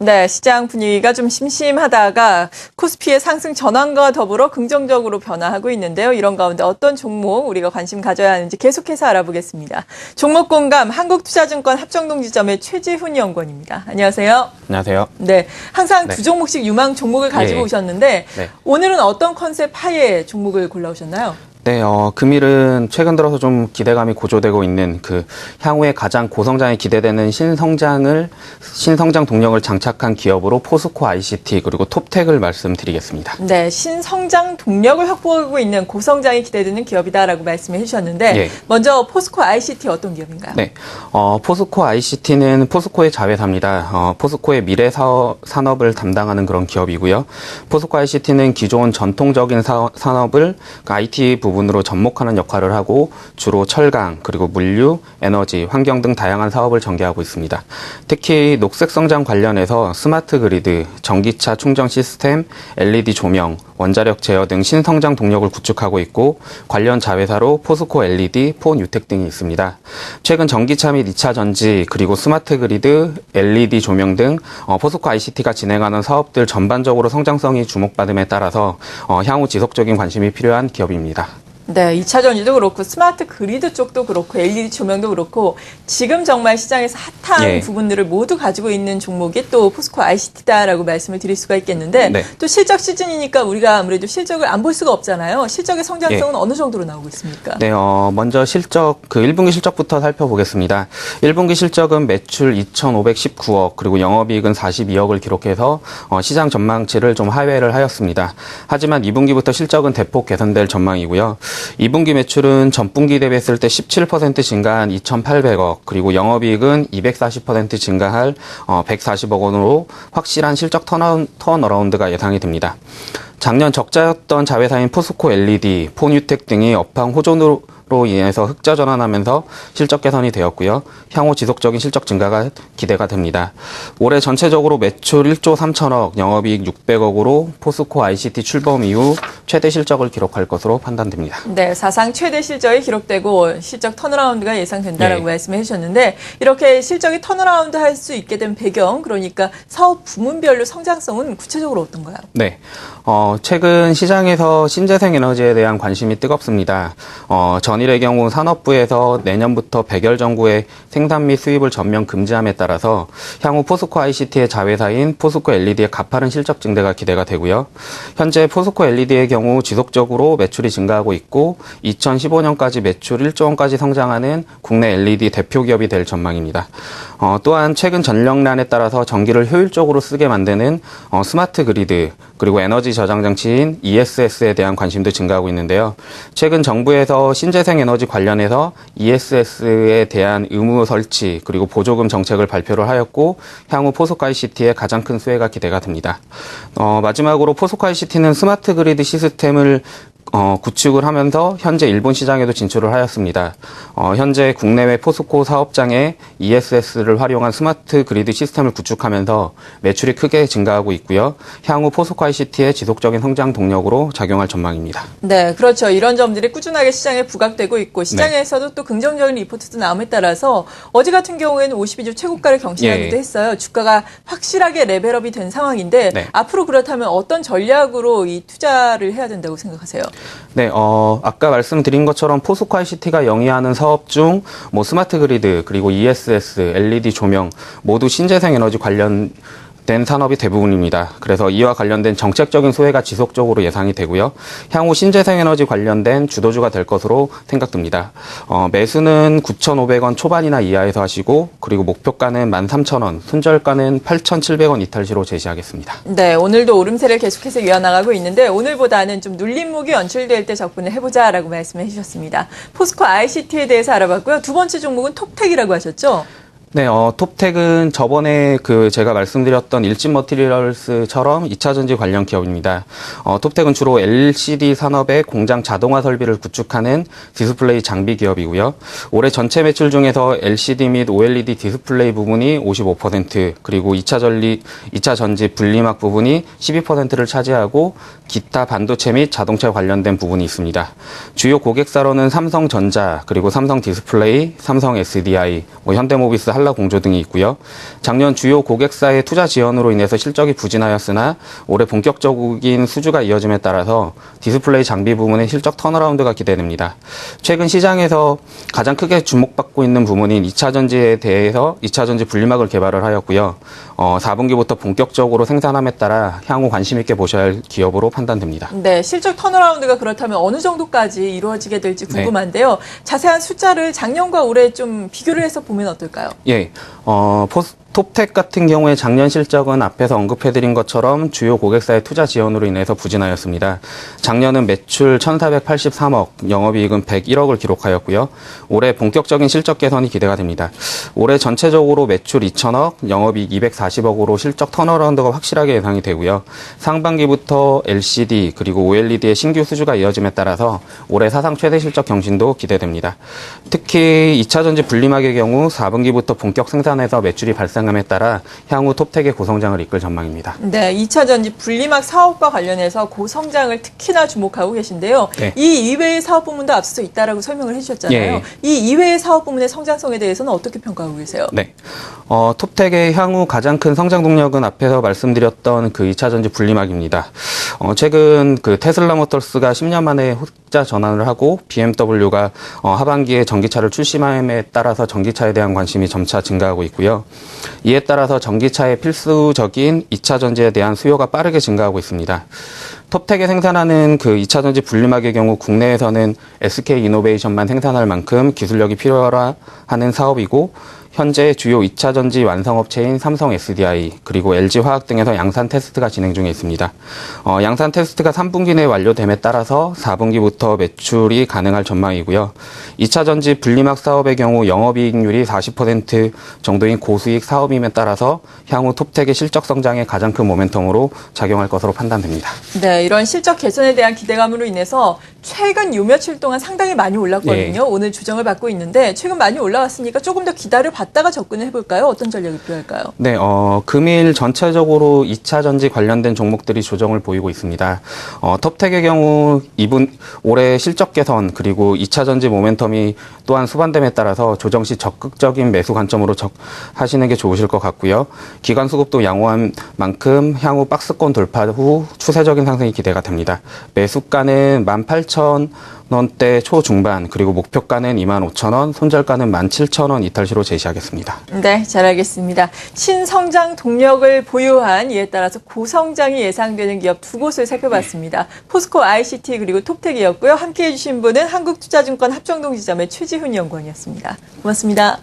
네, 시장 분위기가 좀 심심하다가 코스피의 상승 전환과 더불어 긍정적으로 변화하고 있는데요. 이런 가운데 어떤 종목 우리가 관심 가져야 하는지 계속해서 알아보겠습니다. 종목 공감 한국투자증권 합정동지점의 최지훈 연구원입니다. 안녕하세요. 안녕하세요. 네, 항상 두 종목씩 유망 종목을 가지고 오셨는데 오늘은 어떤 컨셉 하에 종목을 골라오셨나요? 네, 금일은 최근 들어서 좀 기대감이 고조되고 있는 향후에 가장 고성장에 기대되는 신성장 동력을 장착한 기업으로 포스코 ICT 그리고 톱텍을 말씀드리겠습니다. 네, 신성장 동력을 확보하고 있는 고성장이 기대되는 기업이다라고 말씀해 주셨는데 먼저 포스코 ICT 어떤 기업인가요? 네, 포스코 ICT는 포스코의 자회사입니다. 포스코의 미래 산업을 담당하는 그런 기업이고요. 포스코 ICT는 기존 전통적인 산업을 IT 부분으로 접목하는 역할을 하고 주로 철강, 그리고 물류, 에너지, 환경 등 다양한 사업을 전개하고 있습니다. 특히 녹색 성장 관련해서 스마트 그리드, 전기차 충전 시스템, LED 조명, 원자력 제어 등 신성장 동력을 구축하고 있고 관련 자회사로 포스코 LED, 폰유텍 등이 있습니다. 최근 전기차 및 2차 전지, 그리고 스마트 그리드, LED 조명 등 포스코 ICT가 진행하는 사업들 전반적으로 성장성이 주목받음에 따라서 향후 지속적인 관심이 필요한 기업입니다. 네, 2차 전지도 그렇고 스마트 그리드 쪽도 그렇고 LED 조명도 그렇고 지금 정말 시장에서 핫한 부분들을 모두 가지고 있는 종목이 또 포스코 ICT다라고 말씀을 드릴 수가 있겠는데 또 실적 시즌이니까 우리가 아무래도 실적을 안 볼 수가 없잖아요. 실적의 성장성은 어느 정도로 나오고 있습니까? 네, 먼저 실적 1분기 실적부터 살펴보겠습니다. 1분기 실적은 매출 2,519억 그리고 영업이익은 42억을 기록해서 시장 전망치를 좀 하회를 하였습니다. 하지만 2분기부터 실적은 대폭 개선될 전망이고요. 2분기 매출은 전분기 대비했을 때 17% 증가한 2,800억, 그리고 영업이익은 240% 증가할 140억 원으로 확실한 실적 턴어라운드가 예상이 됩니다. 작년 적자였던 자회사인 포스코 LED, 폰유텍 등이 업황 호전으로 인해서 흑자 전환하면서 실적 개선이 되었고요. 향후 지속적인 실적 증가가 기대가 됩니다. 올해 전체적으로 매출 1조 3천억, 영업이익 600억으로 포스코 ICT 출범 이후 최대 실적을 기록할 것으로 판단됩니다. 네, 사상 최대 실적이 기록되고 실적 턴어라운드가 예상된다라고 말씀해 주셨는데 이렇게 실적이 턴어라운드 할 수 있게 된 배경, 그러니까 사업 부문별로 성장성은 구체적으로 어떤가요? 네, 최근 시장에서 신재생 에너지에 대한 관심이 뜨겁습니다. 전일의 경우 산업부에서 내년부터 백열 전구의 생산 및 수입을 전면 금지함에 따라서 향후 포스코 ICT의 자회사인 포스코 LED의 가파른 실적 증대가 기대가 되고요. 현재 포스코 LED의 경우 지속적으로 매출이 증가하고 있고 2015년까지 매출 1조 원까지 성장하는 국내 LED 대표 기업이 될 전망입니다. 또한 최근 전력난에 따라서 전기를 효율적으로 쓰게 만드는 스마트 그리드, 그리고 에너지 저장 장치인 ESS에 대한 관심도 증가하고 있는데요. 최근 정부에서 신재생 에너지 관련해서 ESS에 대한 의무 설치 그리고 보조금 정책을 발표를 하였고 향후 포스코 ICT의 가장 큰 수혜가 기대가 됩니다. 마지막으로 포스코 ICT는 스마트 그리드 시스템을 구축을 하면서 현재 일본 시장에도 진출을 하였습니다. 현재 국내외 포스코 사업장에 ESS를 활용한 스마트 그리드 시스템을 구축하면서 매출이 크게 증가하고 있고요. 향후 포스코 ICT의 지속적인 성장 동력으로 작용할 전망입니다. 네, 그렇죠. 이런 점들이 꾸준하게 시장에 부각되고 있고 시장에서도 또 긍정적인 리포트도 나옴에 따라서 어제 같은 경우에는 52주 최고가를 경신하기도 했어요. 주가가 확실하게 레벨업이 된 상황인데 앞으로 그렇다면 어떤 전략으로 이 투자를 해야 된다고 생각하세요? 네, 아까 말씀드린 것처럼 포스코 ICT가 영위하는 사업 중 스마트 그리드, 그리고 ESS, LED 조명 모두 신재생 에너지 관련된 산업이 대부분입니다. 그래서 이와 관련된 정책적인 수혜가 지속적으로 예상이 되고요. 향후 신재생 에너지 관련된 주도주가 될 것으로 생각됩니다. 매수는 9,500원 초반이나 이하에서 하시고 그리고 목표가는 13,000원, 손절가는 8,700원 이탈시로 제시하겠습니다. 네, 오늘도 오름세를 계속해서 이어나가고 있는데 오늘보다는 좀 눌림목이 연출될 때 접근을 해보자라고 말씀해 주셨습니다. 포스코 ICT에 대해서 알아봤고요. 두 번째 종목은 톱텍이라고 하셨죠? 네, 톱텍은 저번에 제가 말씀드렸던 일진 머티리얼스처럼 2차 전지 관련 기업입니다. 톱텍은 주로 LCD 산업의 공장 자동화 설비를 구축하는 디스플레이 장비 기업이고요. 올해 전체 매출 중에서 LCD 및 OLED 디스플레이 부분이 55%, 그리고 2차 전지 분리막 부분이 12%를 차지하고 기타 반도체 및 자동차 관련된 부분이 있습니다. 주요 고객사로는 삼성전자, 그리고 삼성 디스플레이, 삼성 SDI, 현대모비스, 한라 공조 등이 있고요. 작년 주요 고객사의 투자 지연으로 인해서 실적이 부진하였으나 올해 본격적인 수주가 이어짐에 따라서 디스플레이 장비 부문의 실적 턴어라운드가 기대됩니다. 최근 시장에서 가장 크게 주목받고 있는 부문인 2차 전지에 대해서 2차 전지 분리막을 개발을 하였고요. 4분기부터 본격적으로 생산함에 따라 향후 관심 있게 보셔야 할 기업으로 판단됩니다. 네, 실적 턴어라운드가 그렇다면 어느 정도까지 이루어지게 될지 궁금한데요. 자세한 숫자를 작년과 올해 좀 비교를 해서 보면 어떨까요? 예, 톱텍 같은 경우에 작년 실적은 앞에서 언급해드린 것처럼 주요 고객사의 투자 지연으로 인해서 부진하였습니다. 작년은 매출 1,483억, 영업이익은 101억을 기록하였고요. 올해 본격적인 실적 개선이 기대가 됩니다. 올해 전체적으로 매출 2,000억, 영업이익 240억으로 실적 턴어라운드가 확실하게 예상이 되고요. 상반기부터 LCD 그리고 OLED의 신규 수주가 이어짐에 따라서 올해 사상 최대 실적 경신도 기대됩니다. 특히 2차 전지 분리막의 경우 4분기부터 본격 생산에서 매출이 발생함에 따라 향후 톱텍의 고성장을 이끌 전망입니다. 네, 2차 전지 분리막 사업과 관련해서 고성장을 특히나 주목하고 계신데요. 네. 이 이외의 사업 부문도 앞서 있다라고 설명을 해주셨잖아요. 예. 이 이외의 사업 부문의 성장성에 대해서는 어떻게 평가하고 계세요? 네. 톱텍의 향후 가장 큰 성장 동력은 앞에서 말씀드렸던 그 2차 전지 분리막입니다. 최근 그 테슬라 모터스가 10년 만에 흑자 전환을 하고 BMW가 하반기에 전기차를 출시함에 따라서 전기차에 대한 관심이 점차 증가하고 있고요. 이에 따라서 전기차의 필수적인 2차 전지에 대한 수요가 빠르게 증가하고 있습니다. 톱텍에 생산하는 그 2차 전지 분리막의 경우 국내에서는 SK 이노베이션만 생산할 만큼 기술력이 필요하는 사업이고 현재 주요 2차 전지 완성업체인 삼성 SDI 그리고 LG화학 등에서 양산 테스트가 진행 중에 있습니다. 양산 테스트가 3분기 내에 완료됨에 따라서 4분기부터 매출이 가능할 전망이고요. 2차 전지 분리막 사업의 경우 영업이익률이 40% 정도인 고수익 사업임에 따라서 향후 톱텍의 실적 성장에 가장 큰 모멘텀으로 작용할 것으로 판단됩니다. 네, 이런 실적 개선에 대한 기대감으로 인해서 최근 요 며칠 동안 상당히 많이 올랐거든요. 예. 오늘 주정을 받고 있는데 최근 많이 올라왔으니까 조금 더 기다려봤다가 접근을 해볼까요? 어떤 전략이 필요할까요? 네, 금일 전체적으로 2차 전지 관련된 종목들이 조정을 보이고 있습니다. 톱텍의 경우 올해 실적 개선 그리고 2차 전지 모멘텀이 또한 수반됨에 따라서 조정 시 적극적인 매수 관점으로 하시는 게 좋으실 것 같고요. 기관 수급도 양호한 만큼 향후 박스권 돌파 후 추세적인 상승이 기대가 됩니다. 매수가는 18,000원대 초중반 그리고 목표가는 25,000원, 손절가는 17,000원 이탈시로 제시하겠습니다. 네, 잘 알겠습니다. 신성장 동력을 보유한 이에 따라서 고성장이 예상되는 기업 두 곳을 살펴봤습니다. 포스코 ICT 그리고 톱텍이었고요. 함께해 주신 분은 한국투자증권 합정동 지점의 최지훈 연구원이었습니다. 고맙습니다.